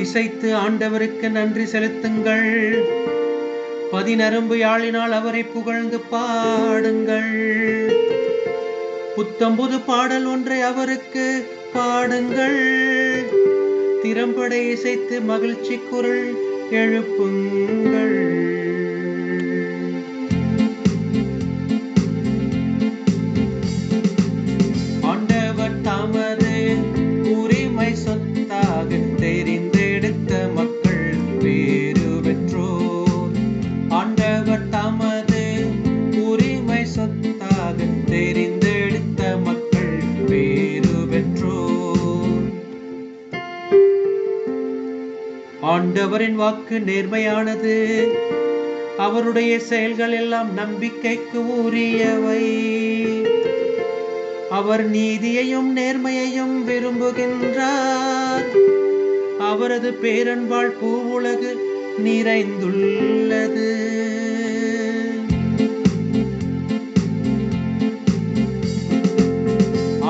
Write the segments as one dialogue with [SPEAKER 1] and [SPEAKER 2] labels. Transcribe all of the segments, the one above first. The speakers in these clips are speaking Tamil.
[SPEAKER 1] இசைத்து ஆண்டவருக்கு நன்றி செலுத்துங்கள். பதினரும்பு யாழினால் அவரை புகழ்ந்து பாடுங்கள். புத்தம்புது பாடல் ஒன்றை அவருக்கு பாடுங்கள். திறம்பட இசைத்து மகிழ்ச்சி குரல் எழுப்புங்கள். ஆண்டவர் தமது உரிமை சொத்தாக தெரிந்தெடுத்த மக்கள் பேறு பெற்றோர். ஆண்டவர் தமது உரிமை சொத்தாக தெரிந்தெடுத்த மக்கள் பேறு பெற்றோர். ஆண்டவரின் வாக்கு நேர்மையானது, அவருடைய செயல்கள் எல்லாம் நம்பிக்கைக்கு உரியவை. அவர் நீதியையும் நேர்மையையும் விரும்புகின்றார். அவரது பேரன்பால் பூவுலகு நிறைந்துள்ளது.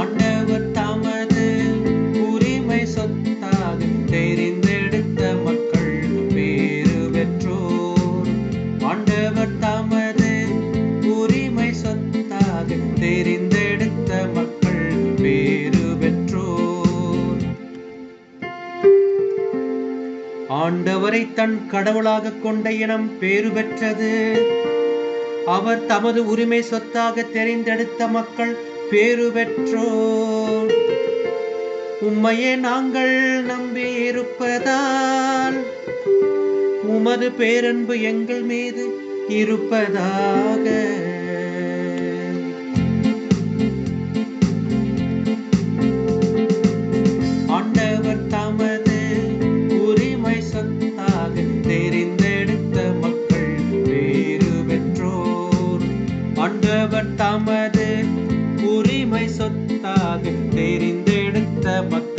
[SPEAKER 1] ஆண்டவர் தமது உரிமை சொத்தாக தெரிந்தெடுத்த மக்கள் பேறு பெற்றோர். ஆண்டவர் தமது உரிமை சொத்தாக தெரிந்தெடுத்த மக்கள் பேறு பெற்றோர். ஆண்டவரை தன் கடவுளாக கொண்ட இனம் பேறு பெற்றது. அவர் தமது உரிமை சொத்தாக தெரிந்தெடுத்த மக்கள் பேறு பெற்றோர். உம்மையே நாங்கள் நம்பி இருப்பதால் உமது பேரன்பு எங்கள் மீது இருப்பதாக. ஆண்டவர் தமது உரிமை சொத்தாக தெரிந்தெடுத்த மக்கள் பேறு பெற்றோர். ஆண்டவர் தமது உரிமை சொத்தாக தெரிந்தெடுத்த மக்கள்